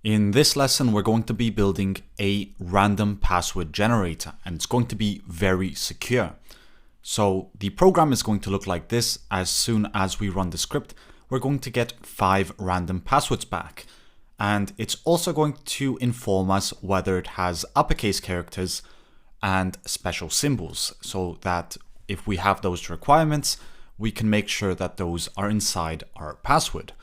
In this lesson, we're going to be building a random password generator, and it's going to be very secure. So the program is going to look like this. As soon as we run the script, we're going to get 5 random passwords back. And it's also going to inform us whether it has uppercase characters and special symbols, so that if we have those requirements, we can make sure that those are inside our password.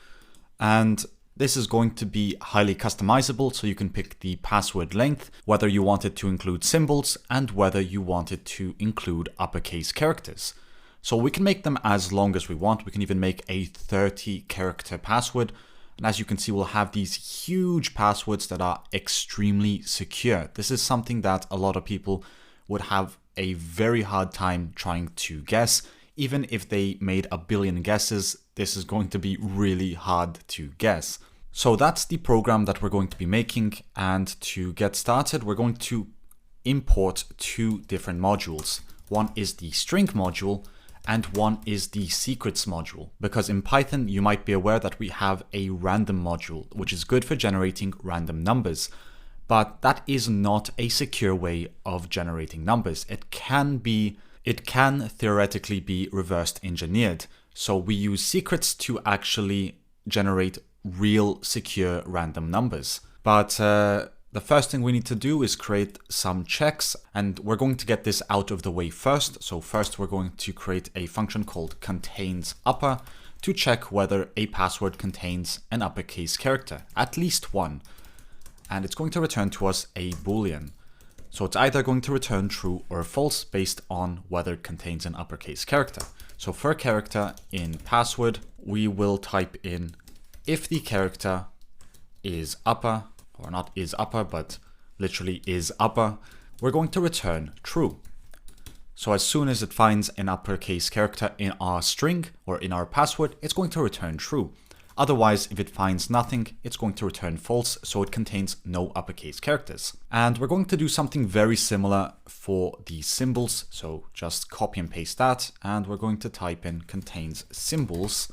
And this is going to be highly customizable, so you can pick the password length, whether you want it to include symbols and whether you want it to include uppercase characters. So we can make them as long as we want. We can even make a 30 character password. And as you can see, we'll have these huge passwords that are extremely secure. This is something that a lot of people would have a very hard time trying to guess. Even if they made a billion guesses, this is going to be really hard to guess. So that's the program that we're going to be making. And to get started, we're going to import 2 different modules. One is the string module and one is the secrets module. Because in Python, you might be aware that we have a random module, which is good for generating random numbers. But that is not a secure way of generating numbers. It can theoretically be reversed engineered. So we use secrets to actually generate real secure random numbers. But the first thing we need to do is create some checks, and we're going to get this out of the way first. So first we're going to create a function called contains_upper to check whether a password contains an uppercase character, at least one. And it's going to return to us a boolean. So it's either going to return true or false based on whether it contains an uppercase character. So for a character in password, we will type in if the character is upper, or not is upper, but literally is upper, we're going to return true. So as soon as it finds an uppercase character in our string or in our password, it's going to return true. Otherwise, if it finds nothing, it's going to return false, so it contains no uppercase characters. And we're going to do something very similar for the symbols. So just copy and paste that, and we're going to type in contains symbols.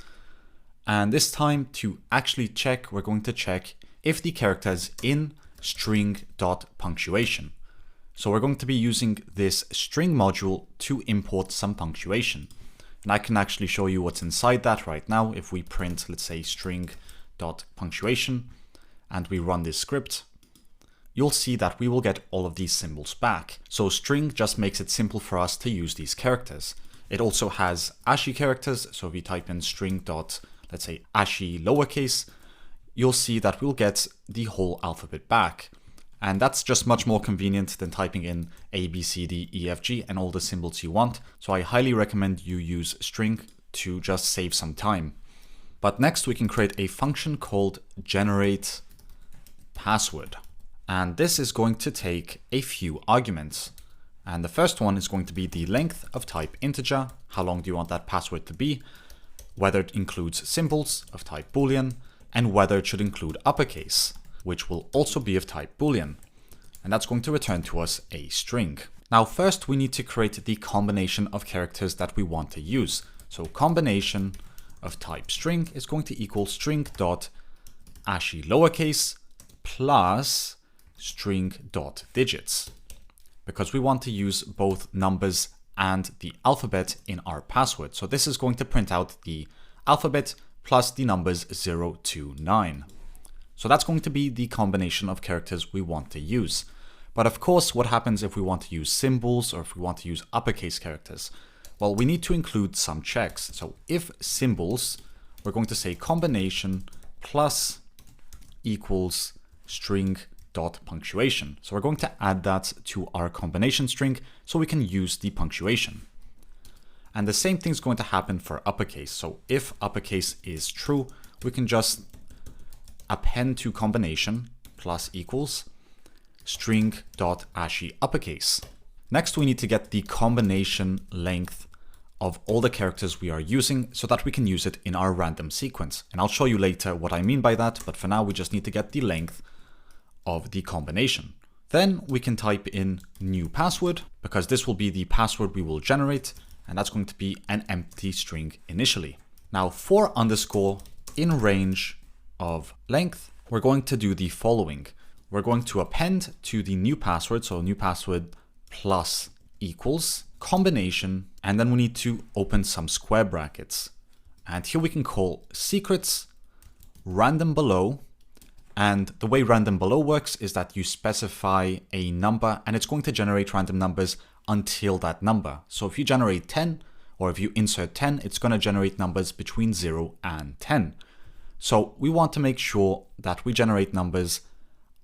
And this time, to actually check, we're going to check if the character is in string.punctuation. So we're going to be using this string module to import some punctuation. And I can actually show you what's inside that right now. If we print, let's say, string.punctuation, and we run this script, you'll see that we will get all of these symbols back. So string just makes it simple for us to use these characters. It also has ASCII characters. So if we type in let's say ASCII lowercase, you'll see that we'll get the whole alphabet back. And that's just much more convenient than typing in A, B, C, D, E, F, G and all the symbols you want. So I highly recommend you use string to just save some time. But next we can create a function called generatePassword. And this is going to take a few arguments. And the first one is going to be the length of type integer. How long do you want that password to be? Whether it includes symbols of type boolean, and whether it should include uppercase, which will also be of type boolean. And that's going to return to us a string. Now first we need to create the combination of characters that we want to use. So combination of type string is going to equal string.ASCII lowercase plus string.digits, because we want to use both numbers and the alphabet in our password. So this is going to print out the alphabet plus the numbers 0 to 9. So that's going to be the combination of characters we want to use. But of course, what happens if we want to use symbols or if we want to use uppercase characters? Well, we need to include some checks. So if symbols, we're going to say combination plus equals string.punctuation. So we're going to add that to our combination string so we can use the punctuation. And the same thing is going to happen for uppercase. So if uppercase is true, we can just append to combination plus equals string.ASCII uppercase. Next, we need to get the combination length of all the characters we are using so that we can use it in our random sequence. And I'll show you later what I mean by that, but for now we just need to get the length of the combination. Then we can type in new password, because this will be the password we will generate, and that's going to be an empty string initially. Now for underscore in range of length, we're going to do the following. We're going to append to the new password, so new password plus equals combination, and then we need to open some square brackets. And here we can call secrets random below. And the way random below works is that you specify a number and it's going to generate random numbers until that number. So if you generate 10 or if you insert 10, it's going to generate numbers between 0 and 10. So we want to make sure that we generate numbers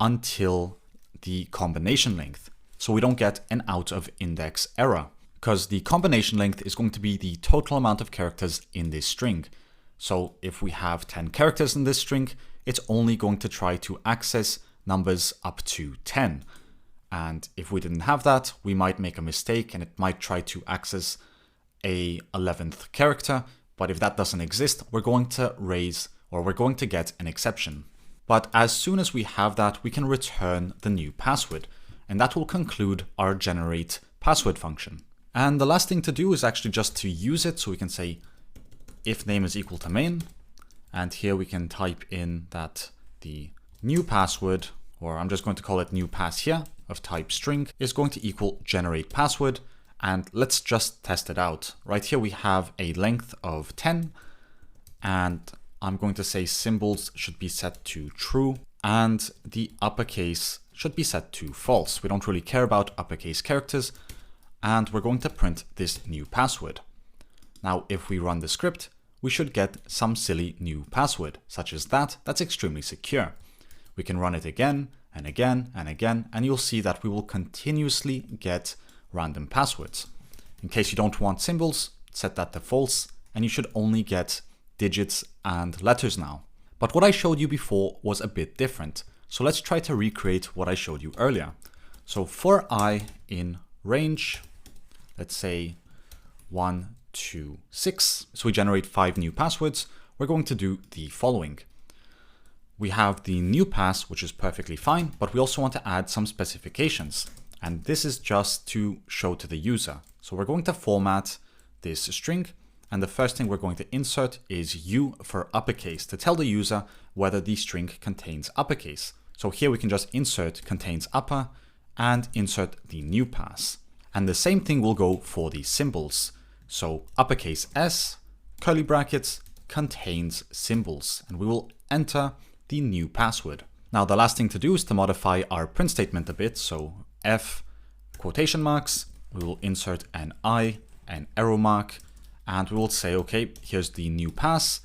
until the combination length, so we don't get an out of index error, because the combination length is going to be the total amount of characters in this string. So if we have 10 characters in this string, it's only going to try to access numbers up to 10. And if we didn't have that, we might make a mistake and it might try to access a 11th character. But if that doesn't exist, we're going to get an exception. But as soon as we have that, we can return the new password, and that will conclude our generate password function. And the last thing to do is actually just to use it. So we can say if name is equal to main, and here we can type in that the new password, or I'm just going to call it new pass here, of type string, is going to equal generate password. And let's just test it out. Right here we have a length of 10, and I'm going to say symbols should be set to true, and the uppercase should be set to false. We don't really care about uppercase characters, and we're going to print this new password. Now, if we run the script, we should get some silly new password, such as that. That's extremely secure. We can run it again and again and again, and you'll see that we will continuously get random passwords. In case you don't want symbols, set that to false, and you should only get digits and letters now. But what I showed you before was a bit different. So let's try to recreate what I showed you earlier. So for I in range, let's say 1, 2, 6. So we generate 5 new passwords. We're going to do the following. We have the new pass, which is perfectly fine, but we also want to add some specifications. And this is just to show to the user. So we're going to format this string. And the first thing we're going to insert is U for uppercase to tell the user whether the string contains uppercase. So here we can just insert contains upper and insert the new pass. And the same thing will go for the symbols. So uppercase S, curly brackets, contains symbols, and we will enter the new password. Now the last thing to do is to modify our print statement a bit. So F quotation marks, we will insert an I, an arrow mark, and we will say, okay, here's the new pass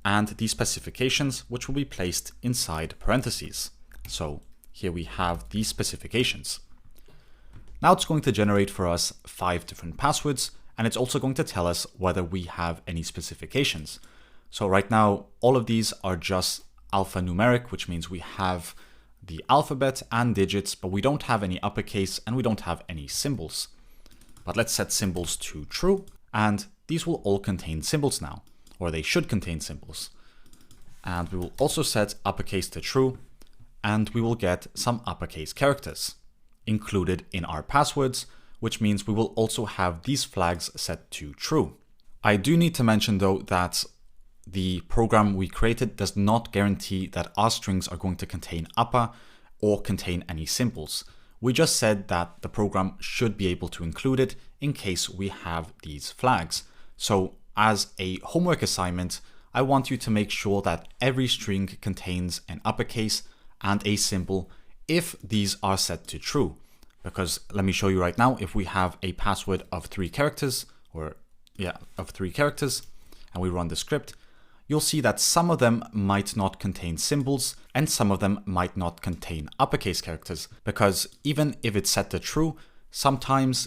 and the specifications, which will be placed inside parentheses. So here we have these specifications. Now it's going to generate for us 5 different passwords, and it's also going to tell us whether we have any specifications. So right now, all of these are just alphanumeric, which means we have the alphabet and digits, but we don't have any uppercase and we don't have any symbols. But let's set symbols to true, and these will all contain symbols now, or they should contain symbols. And we will also set uppercase to true, and we will get some uppercase characters included in our passwords, which means we will also have these flags set to true. I do need to mention though that the program we created does not guarantee that our strings are going to contain upper or contain any symbols. We just said that the program should be able to include it in case we have these flags. So as a homework assignment, I want you to make sure that every string contains an uppercase and a symbol if these are set to true. Because let me show you right now, if we have a password of 3 characters, and we run the script, you'll see that some of them might not contain symbols and some of them might not contain uppercase characters, because even if it's set to true, sometimes,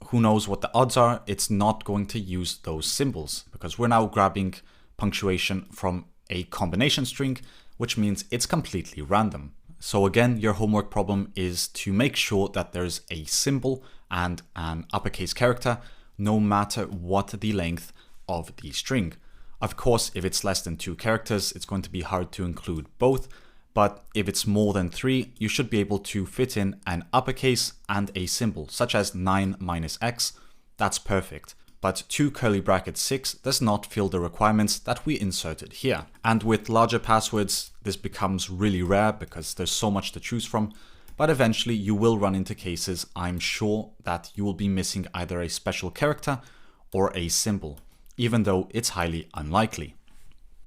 who knows what the odds are, it's not going to use those symbols, because we're now grabbing punctuation from a combination string, which means it's completely random. So again, your homework problem is to make sure that there's a symbol and an uppercase character, no matter what the length of the string. Of course, if it's less than 2 characters, it's going to be hard to include both, but if it's more than 3, you should be able to fit in an uppercase and a symbol, such as 9 minus X. That's perfect. but 2 curly bracket 6 does not fill the requirements that we inserted here. And with larger passwords, this becomes really rare because there's so much to choose from, but eventually you will run into cases, I'm sure, that you will be missing either a special character or a symbol, even though it's highly unlikely.